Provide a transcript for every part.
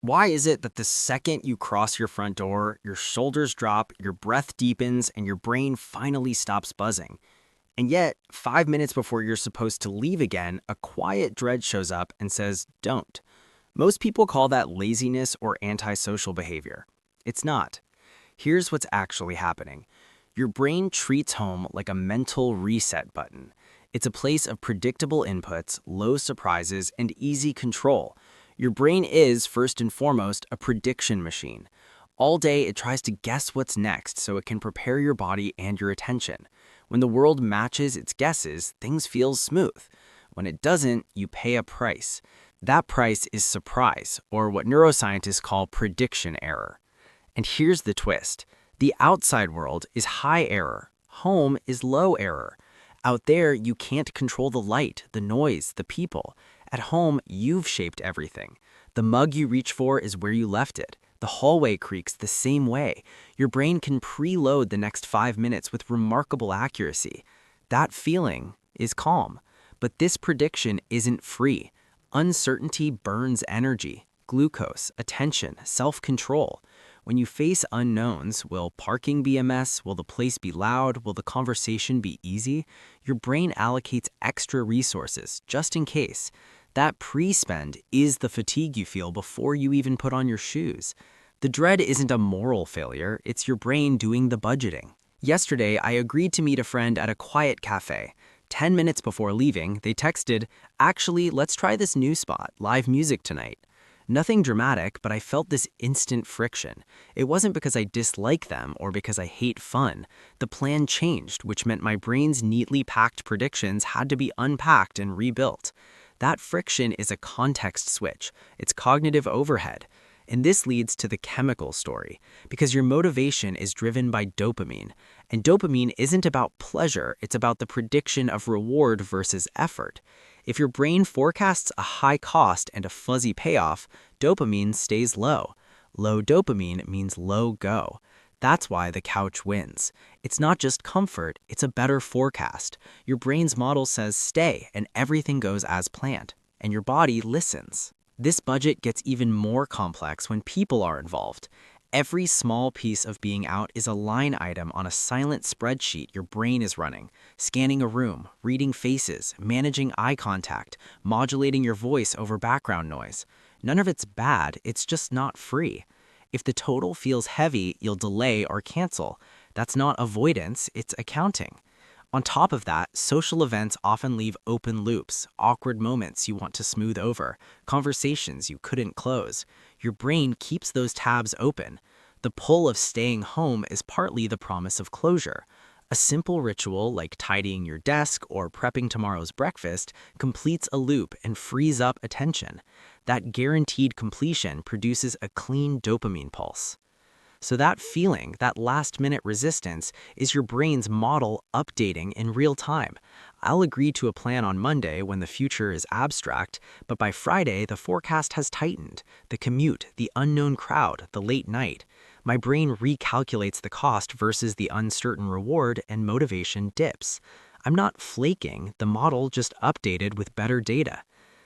Why is it that the second you cross your front door, your shoulders drop, your breath deepens, and your brain finally stops buzzing? And yet, 5 minutes before you're supposed to leave again, a quiet dread shows up and says, don't. Most people call that laziness or antisocial behavior. It's not. Here's what's actually happening. Your brain treats home like a mental reset button. It's a place of predictable inputs, low surprises, and easy control. Your brain is, first and foremost, a prediction machine. All day, it tries to guess what's next so it can prepare your body and your attention. When the world matches its guesses, things feel smooth. When it doesn't, you pay a price. That price is surprise, or what neuroscientists call prediction error. And here's the twist. The outside world is high error. Home is low error. Out there, you can't control the light, the noise, the people. At home, you've shaped everything. The mug you reach for is where you left it. The hallway creaks the same way. Your brain can preload the next 5 minutes with remarkable accuracy. That feeling is calm. But this prediction isn't free. Uncertainty burns energy, glucose, attention, self-control. When you face unknowns, will parking be a mess? Will the place be loud? Will the conversation be easy? Your brain allocates extra resources, just in case. That pre-spend is the fatigue you feel before you even put on your shoes. The dread isn't a moral failure, it's your brain doing the budgeting. Yesterday, I agreed to meet a friend at a quiet cafe. 10 minutes before leaving, they texted, "Actually, let's try this new spot, live music tonight." Nothing dramatic, but I felt this instant friction. It wasn't because I dislike them or because I hate fun. The plan changed, which meant my brain's neatly packed predictions had to be unpacked and rebuilt. That friction is a context switch. It's cognitive overhead. And this leads to the chemical story, because your motivation is driven by dopamine. And dopamine isn't about pleasure, it's about the prediction of reward versus effort. If your brain forecasts a high cost and a fuzzy payoff, dopamine stays low. Low dopamine means low go. That's why the couch wins. It's not just comfort, it's a better forecast. Your brain's model says stay, and everything goes as planned. And your body listens. This budget gets even more complex when people are involved. Every small piece of being out is a line item on a silent spreadsheet your brain is running. Scanning a room, reading faces, managing eye contact, modulating your voice over background noise. None of it's bad, it's just not free. If the total feels heavy, you'll delay or cancel. That's not avoidance, it's accounting. On top of that, social events often leave open loops, awkward moments you want to smooth over, conversations you couldn't close. Your brain keeps those tabs open. The pull of staying home is partly the promise of closure. A simple ritual like tidying your desk or prepping tomorrow's breakfast completes a loop and frees up attention. That guaranteed completion produces a clean dopamine pulse. So that feeling, that last-minute resistance, is your brain's model updating in real time. I'll agree to a plan on Monday when the future is abstract, but by Friday the forecast has tightened. The commute, the unknown crowd, the late night. My brain recalculates the cost versus the uncertain reward, and motivation dips. I'm not flaking, the model just updated with better data.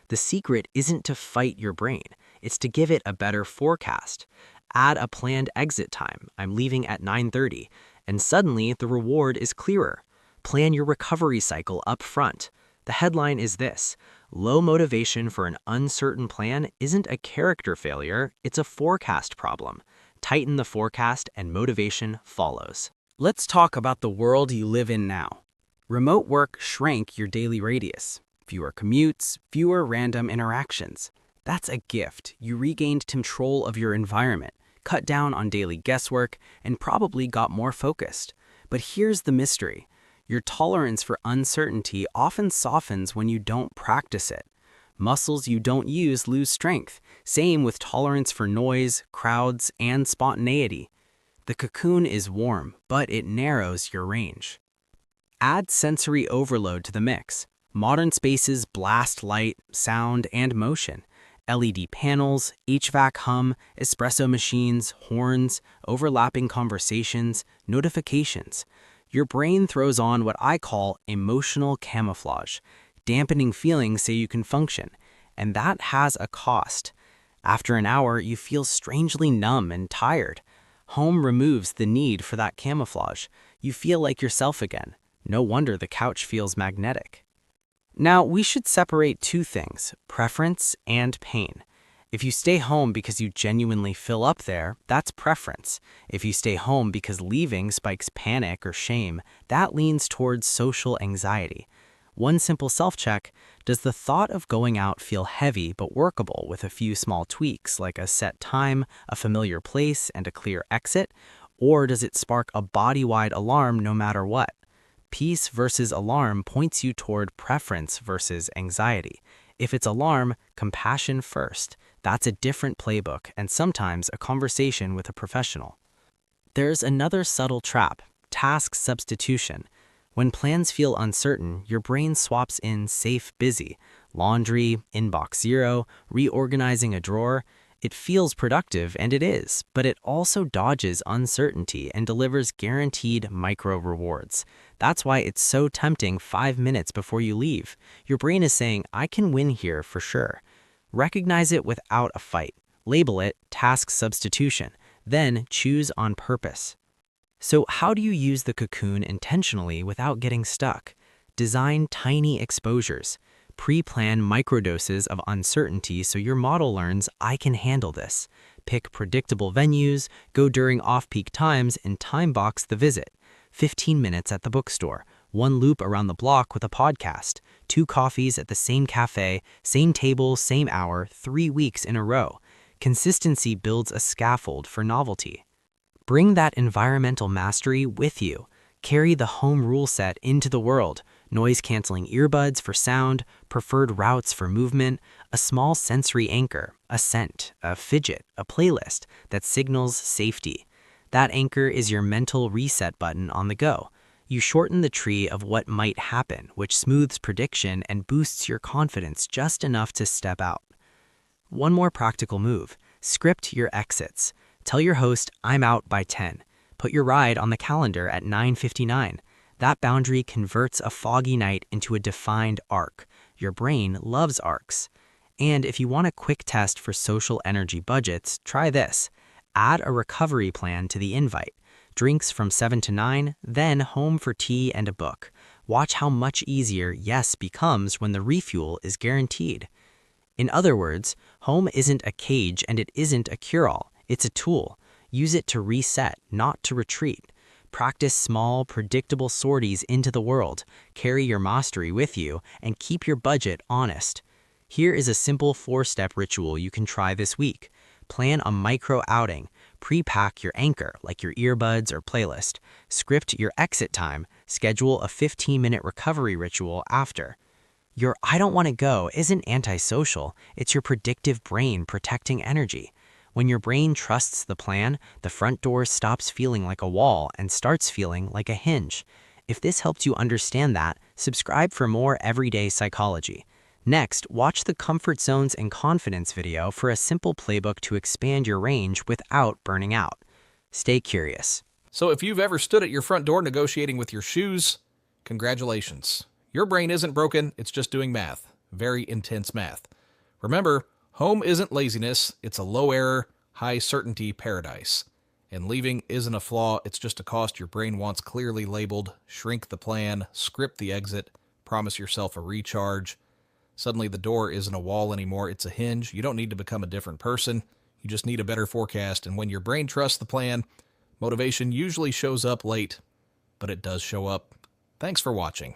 The secret isn't to fight your brain, it's to give it a better forecast. Add a planned exit time, I'm leaving at 9:30, and suddenly the reward is clearer. Plan your recovery cycle up front. The headline is this: low motivation for an uncertain plan isn't a character failure, it's a forecast problem. Tighten the forecast and motivation follows. Let's talk about the world you live in now. Remote work shrank your daily radius. Fewer commutes, fewer random interactions. That's a gift. You regained control of your environment, cut down on daily guesswork, and probably got more focused. But here's the mystery. Your tolerance for uncertainty often softens when you don't practice it. Muscles you don't use lose strength. Same with tolerance for noise, crowds, and spontaneity. The cocoon is warm, but it narrows your range. Add sensory overload to the mix. Modern spaces blast light, sound, and motion. LED panels, HVAC hum, espresso machines, horns, overlapping conversations, notifications. Your brain throws on what I call emotional camouflage, dampening feelings so you can function. And that has a cost. After an hour, you feel strangely numb and tired. Home removes the need for that camouflage. You feel like yourself again. No wonder the couch feels magnetic. Now, we should separate two things, preference and pain. If you stay home because you genuinely fill up there, that's preference. If you stay home because leaving spikes panic or shame, that leans towards social anxiety. One simple self-check: does the thought of going out feel heavy but workable with a few small tweaks like a set time, a familiar place, and a clear exit? Or does it spark a body-wide alarm no matter what? Peace versus alarm points you toward preference versus anxiety. If it's alarm, compassion first. That's a different playbook and sometimes a conversation with a professional. There's another subtle trap: task substitution. When plans feel uncertain, your brain swaps in safe busy, laundry, inbox zero, reorganizing a drawer. It feels productive, and it is, but it also dodges uncertainty and delivers guaranteed micro rewards. That's why it's so tempting 5 minutes before you leave. Your brain is saying, I can win here for sure. Recognize it without a fight. Label it task substitution. Then choose on purpose. So how do you use the cocoon intentionally without getting stuck? Design tiny exposures. Pre-plan microdoses of uncertainty so your model learns, I can handle this. Pick predictable venues, go during off-peak times, and time box the visit. 15 minutes at the bookstore, 1 loop around the block with a podcast, 2 coffees at the same cafe, same table, same hour, 3 weeks in a row. Consistency builds a scaffold for novelty. Bring that environmental mastery with you. Carry the home rule set into the world. Noise-canceling earbuds for sound, preferred routes for movement, a small sensory anchor, a scent, a fidget, a playlist that signals safety. That anchor is your mental reset button on the go. You shorten the tree of what might happen, which smooths prediction and boosts your confidence just enough to step out. One more practical move: script your exits. Tell your host, I'm out by 10. Put your ride on the calendar at 9:59. That boundary converts a foggy night into a defined arc. Your brain loves arcs. And if you want a quick test for social energy budgets, try this. Add a recovery plan to the invite. Drinks from 7 to 9, then home for tea and a book. Watch how much easier yes becomes when the refuel is guaranteed. In other words, home isn't a cage and it isn't a cure-all. It's a tool. Use it to reset, not to retreat. Practice small, predictable sorties into the world. Carry your mastery with you and keep your budget honest. Here is a simple 4-step ritual you can try this week. Plan a micro outing. Pre-pack your anchor, like your earbuds or playlist. Script your exit time. Schedule a 15-minute recovery ritual after. Your I don't want to go isn't antisocial. It's your predictive brain protecting energy. When your brain trusts the plan, the front door stops feeling like a wall and starts feeling like a hinge. If this helped you understand that, subscribe for more everyday psychology. Next, watch the Comfort Zones and Confidence video for a simple playbook to expand your range without burning out. Stay curious. So if you've ever stood at your front door negotiating with your shoes, congratulations. Your brain isn't broken, it's just doing math. Very intense math. Remember, home isn't laziness, it's a low-error, high-certainty paradise. And leaving isn't a flaw, it's just a cost your brain wants clearly labeled. Shrink the plan, script the exit, promise yourself a recharge. Suddenly the door isn't a wall anymore, it's a hinge. You don't need to become a different person. You just need a better forecast. And when your brain trusts the plan, motivation usually shows up late, but it does show up. Thanks for watching.